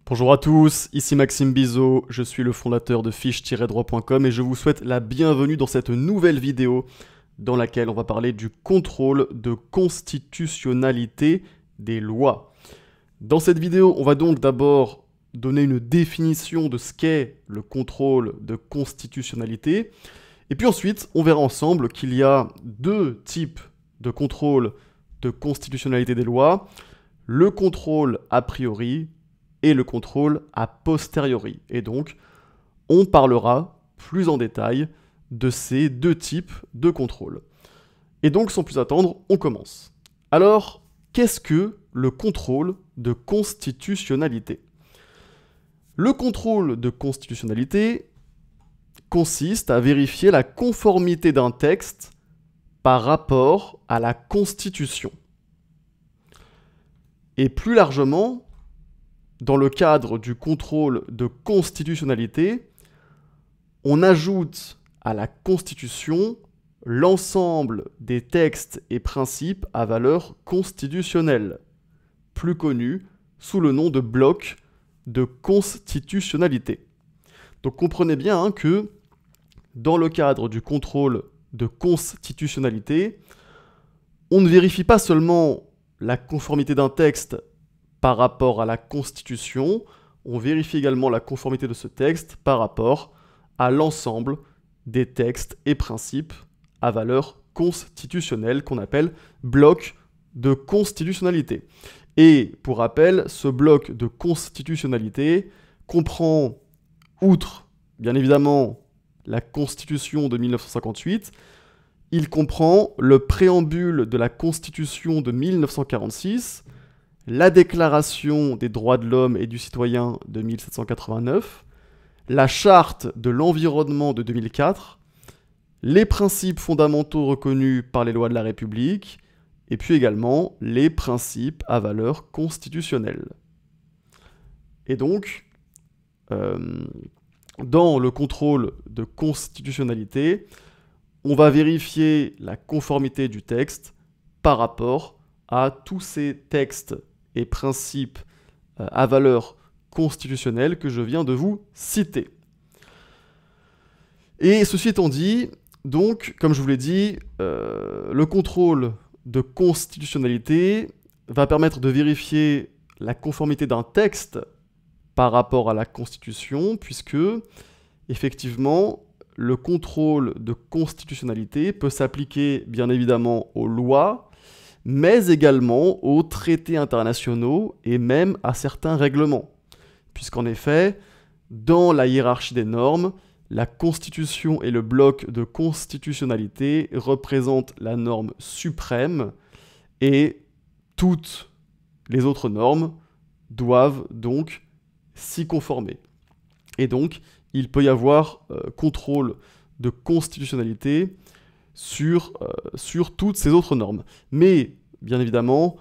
Bonjour à tous, ici Maxime Bizot, je suis le fondateur de fiche-droit.com et je vous souhaite la bienvenue dans cette nouvelle vidéo dans laquelle on va parler du contrôle de constitutionnalité des lois. Dans cette vidéo, on va donc d'abord donner une définition de ce qu'est le contrôle de constitutionnalité et puis ensuite on verra ensemble qu'il y a deux types de contrôle de constitutionnalité des lois, le contrôle a priori et le contrôle a posteriori. Et donc, on parlera plus en détail de ces deux types de contrôle. Et donc, sans plus attendre, on commence. Alors, qu'est-ce que le contrôle de constitutionnalité ? Le contrôle de constitutionnalité consiste à vérifier la conformité d'un texte par rapport à la Constitution. Et plus largement, dans le cadre du contrôle de constitutionnalité, on ajoute à la Constitution l'ensemble des textes et principes à valeur constitutionnelle, plus connus sous le nom de bloc de constitutionnalité. Donc comprenez bien que dans le cadre du contrôle de constitutionnalité, on ne vérifie pas seulement la conformité d'un texte par rapport à la Constitution, on vérifie également la conformité de ce texte par rapport à l'ensemble des textes et principes à valeur constitutionnelle qu'on appelle bloc de constitutionnalité. Et pour rappel, ce bloc de constitutionnalité comprend, outre bien évidemment la Constitution de 1958, il comprend le préambule de la Constitution de 1946, la Déclaration des droits de l'homme et du citoyen de 1789, la Charte de l'environnement de 2004, les principes fondamentaux reconnus par les lois de la République, et puis également les principes à valeur constitutionnelle. Et donc, dans le contrôle de constitutionnalité, on va vérifier la conformité du texte par rapport à tous ces textes et principes à valeur constitutionnelle que je viens de vous citer. Et ceci étant dit, donc, comme je vous l'ai dit, le contrôle de constitutionnalité va permettre de vérifier la conformité d'un texte par rapport à la Constitution, puisque, effectivement, le contrôle de constitutionnalité peut s'appliquer, bien évidemment, aux lois, mais également aux traités internationaux et même à certains règlements. Puisqu'en effet, dans la hiérarchie des normes, la Constitution et le bloc de constitutionnalité représentent la norme suprême et toutes les autres normes doivent donc s'y conformer. Et donc, il peut y avoir contrôle de constitutionnalité sur toutes ces autres normes. Mais, bien évidemment,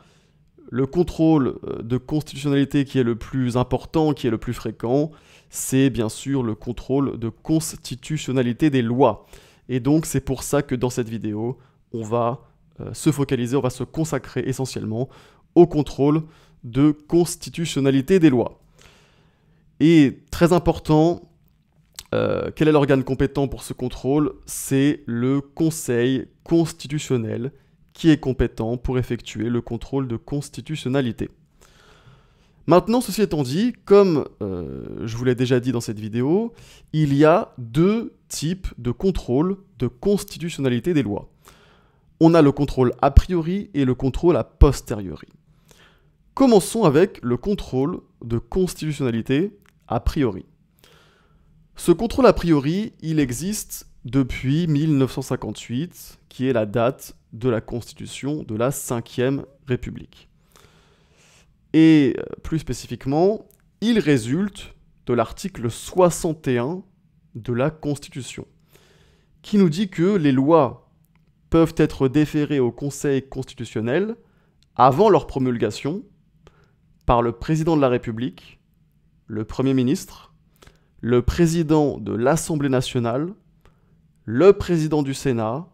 le contrôle de constitutionnalité qui est le plus important, qui est le plus fréquent, c'est bien sûr le contrôle de constitutionnalité des lois. Et donc, c'est pour ça que dans cette vidéo, on va se focaliser, on va se consacrer essentiellement au contrôle de constitutionnalité des lois. Et très important, quel est l'organe compétent pour ce contrôle ? C'est le Conseil constitutionnel qui est compétent pour effectuer le contrôle de constitutionnalité. Maintenant, ceci étant dit, comme je vous l'ai déjà dit dans cette vidéo, il y a deux types de contrôle de constitutionnalité des lois. On a le contrôle a priori et le contrôle a posteriori. Commençons avec le contrôle de constitutionnalité a priori. Ce contrôle a priori, il existe depuis 1958, qui est la date de la Constitution de la Ve République. Et plus spécifiquement, il résulte de l'article 61 de la Constitution, qui nous dit que les lois peuvent être déférées au Conseil constitutionnel avant leur promulgation par le président de la République, le Premier ministre, le président de l'Assemblée nationale, le président du Sénat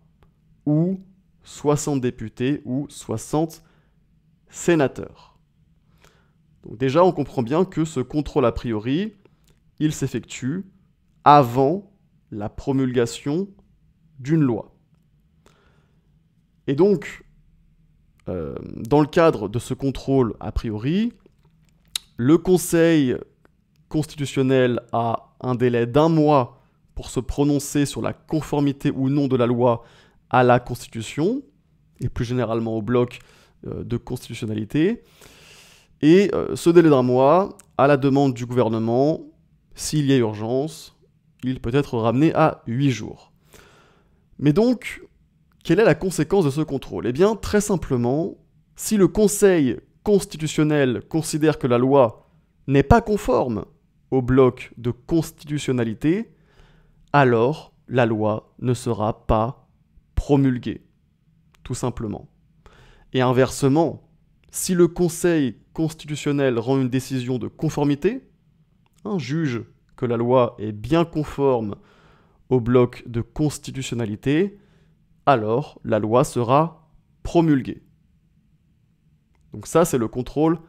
ou 60 députés ou 60 sénateurs. Donc déjà, on comprend bien que ce contrôle a priori, il s'effectue avant la promulgation d'une loi. Et donc, dans le cadre de ce contrôle a priori, le Conseil constitutionnel a un délai d'1 mois pour se prononcer sur la conformité ou non de la loi à la Constitution, et plus généralement au bloc de constitutionnalité. Et ce délai d'1 mois, à la demande du gouvernement, s'il y a urgence, il peut être ramené à 8 jours. Mais donc, quelle est la conséquence de ce contrôle? Eh bien, très simplement, si le Conseil constitutionnel considère que la loi n'est pas conforme au bloc de constitutionnalité, alors la loi ne sera pas promulguée, tout simplement. Et inversement, si le Conseil constitutionnel rend une décision de conformité, juge que la loi est bien conforme au bloc de constitutionnalité, alors la loi sera promulguée. Donc ça, c'est le contrôle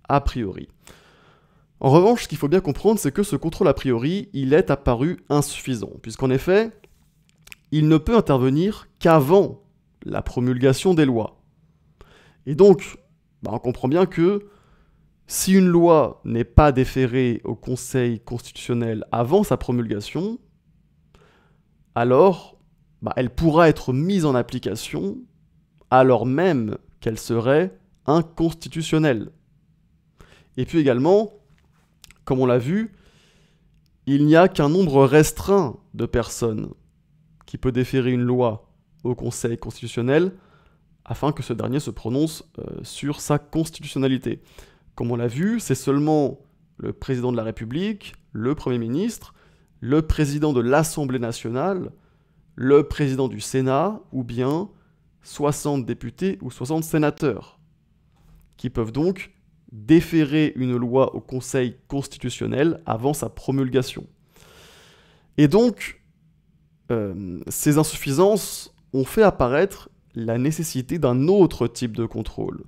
a priori. En revanche, ce qu'il faut bien comprendre, c'est que ce contrôle a priori, il est apparu insuffisant, puisqu'en effet, il ne peut intervenir qu'avant la promulgation des lois. Et donc, on comprend bien que si une loi n'est pas déférée au Conseil constitutionnel avant sa promulgation, alors elle pourra être mise en application alors même qu'elle serait inconstitutionnelle. Et puis également, comme on l'a vu, il n'y a qu'un nombre restreint de personnes qui peut déférer une loi au Conseil constitutionnel afin que ce dernier se prononce sur sa constitutionnalité. Comme on l'a vu, c'est seulement le président de la République, le Premier ministre, le président de l'Assemblée nationale, le président du Sénat, ou bien 60 députés ou 60 sénateurs, qui peuvent donc déférer une loi au Conseil constitutionnel avant sa promulgation. Et donc, ces insuffisances ont fait apparaître la nécessité d'un autre type de contrôle,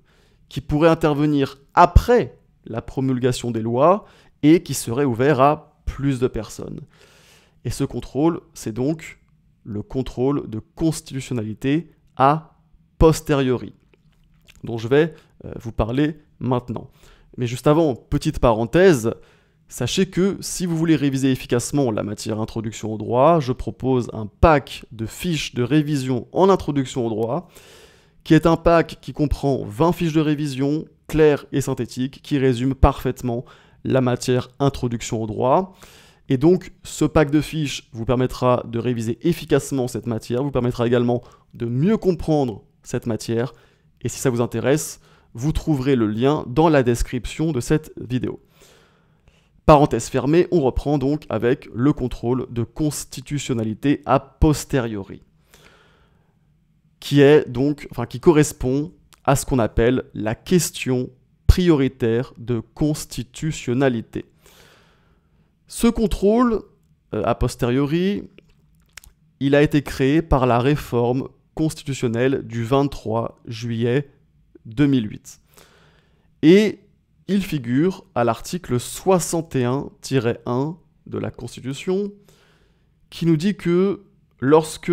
qui pourrait intervenir après la promulgation des lois et qui serait ouvert à plus de personnes. Et ce contrôle, c'est donc le contrôle de constitutionnalité a posteriori, dont je vais vous parler maintenant. Mais juste avant, petite parenthèse, sachez que si vous voulez réviser efficacement la matière introduction au droit, je propose un pack de fiches de révision en introduction au droit, qui est un pack qui comprend 20 fiches de révision claires et synthétiques, qui résument parfaitement la matière introduction au droit. Et donc, ce pack de fiches vous permettra de réviser efficacement cette matière, vous permettra également de mieux comprendre cette matière. Et si ça vous intéresse, vous trouverez le lien dans la description de cette vidéo. Parenthèse fermée, on reprend donc avec le contrôle de constitutionnalité a posteriori, qui correspond à ce qu'on appelle la question prioritaire de constitutionnalité. Ce contrôle, a posteriori, il a été créé par la réforme constitutionnelle du 23 juillet 2008. Et il figure à l'article 61-1 de la Constitution, qui nous dit que lorsque,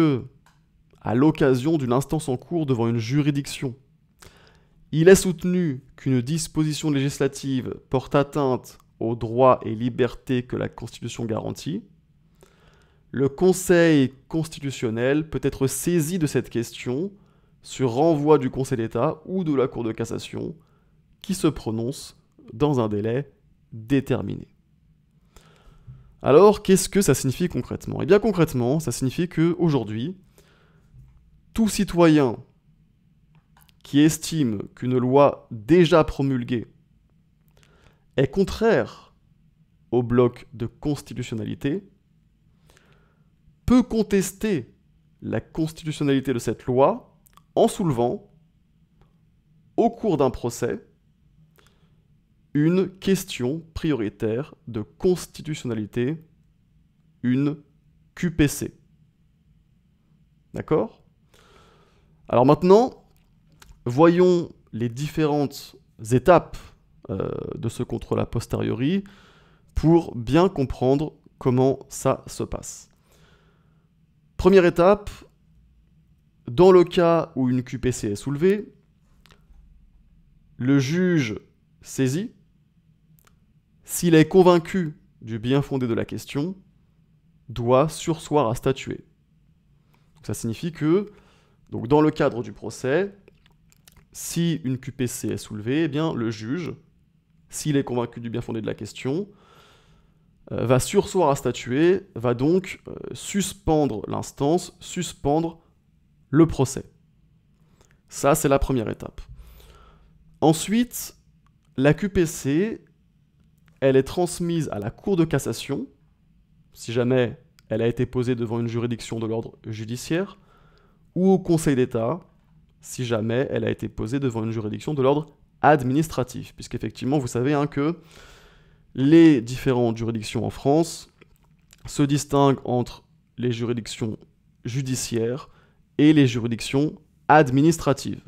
à l'occasion d'une instance en cours devant une juridiction, il est soutenu qu'une disposition législative porte atteinte aux droits et libertés que la Constitution garantit, le Conseil constitutionnel peut être saisi de cette question sur renvoi du Conseil d'État ou de la Cour de cassation, qui se prononce dans un délai déterminé. Alors, qu'est-ce que ça signifie concrètement? Eh bien concrètement, ça signifie qu'aujourd'hui, tout citoyen qui estime qu'une loi déjà promulguée est contraire au bloc de constitutionnalité peut contester la constitutionnalité de cette loi en soulevant, au cours d'un procès, une question prioritaire de constitutionnalité, une QPC. D'accord? Alors maintenant, voyons les différentes étapes de ce contrôle a posteriori pour bien comprendre comment ça se passe. Première étape, dans le cas où une QPC est soulevée, le juge saisit. S'il est convaincu du bien fondé de la question, doit surseoir à statuer. Donc ça signifie que, donc dans le cadre du procès, si une QPC est soulevée, eh bien, le juge, s'il est convaincu du bien fondé de la question, va surseoir à statuer, va donc suspendre l'instance, suspendre le procès. Ça, c'est la première étape. Ensuite, la QPC, elle est transmise à la Cour de cassation, si jamais elle a été posée devant une juridiction de l'ordre judiciaire, ou au Conseil d'État, si jamais elle a été posée devant une juridiction de l'ordre administratif, puisqu'effectivement, vous savez que les différentes juridictions en France se distinguent entre les juridictions judiciaires et les juridictions administratives.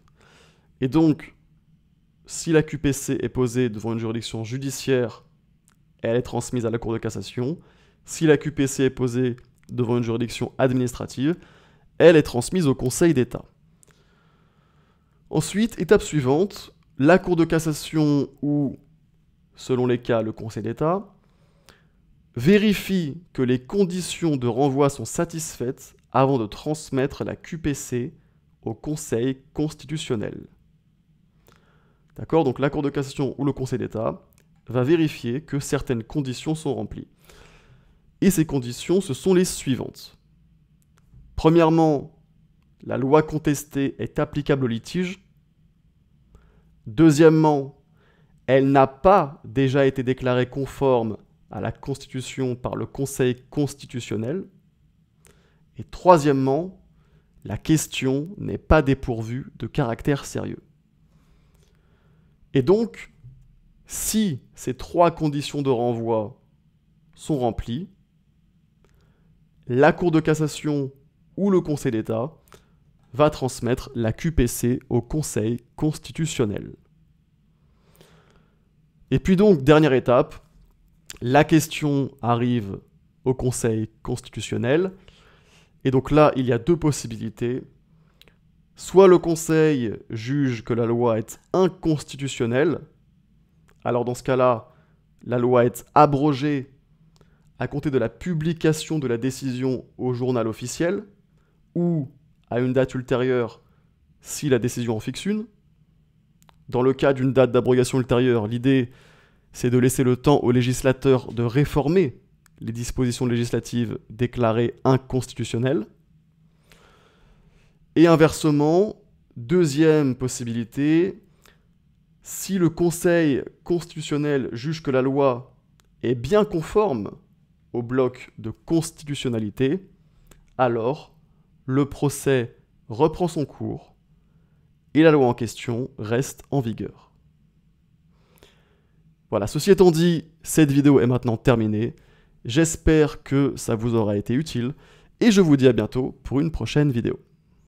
Et donc, si la QPC est posée devant une juridiction judiciaire, elle est transmise à la Cour de cassation. Si la QPC est posée devant une juridiction administrative, elle est transmise au Conseil d'État. Ensuite, étape suivante, la Cour de cassation ou, selon les cas, le Conseil d'État, vérifie que les conditions de renvoi sont satisfaites avant de transmettre la QPC au Conseil constitutionnel. D'accord ? Donc la Cour de cassation ou le Conseil d'État va vérifier que certaines conditions sont remplies. Et ces conditions, ce sont les suivantes. Premièrement, la loi contestée est applicable au litige. Deuxièmement, elle n'a pas déjà été déclarée conforme à la Constitution par le Conseil constitutionnel. Et troisièmement, la question n'est pas dépourvue de caractère sérieux. Et donc, si ces trois conditions de renvoi sont remplies, la Cour de cassation ou le Conseil d'État va transmettre la QPC au Conseil constitutionnel. Et puis donc, dernière étape, la question arrive au Conseil constitutionnel. Et donc là, il y a deux possibilités. Soit le Conseil juge que la loi est inconstitutionnelle. Alors dans ce cas-là, la loi est abrogée à compter de la publication de la décision au journal officiel ou à une date ultérieure si la décision en fixe une. Dans le cas d'une date d'abrogation ultérieure, l'idée c'est de laisser le temps au législateur de réformer les dispositions législatives déclarées inconstitutionnelles. Et inversement, deuxième possibilité, si le Conseil constitutionnel juge que la loi est bien conforme au bloc de constitutionnalité, alors le procès reprend son cours et la loi en question reste en vigueur. Voilà, ceci étant dit, cette vidéo est maintenant terminée. J'espère que ça vous aura été utile et je vous dis à bientôt pour une prochaine vidéo.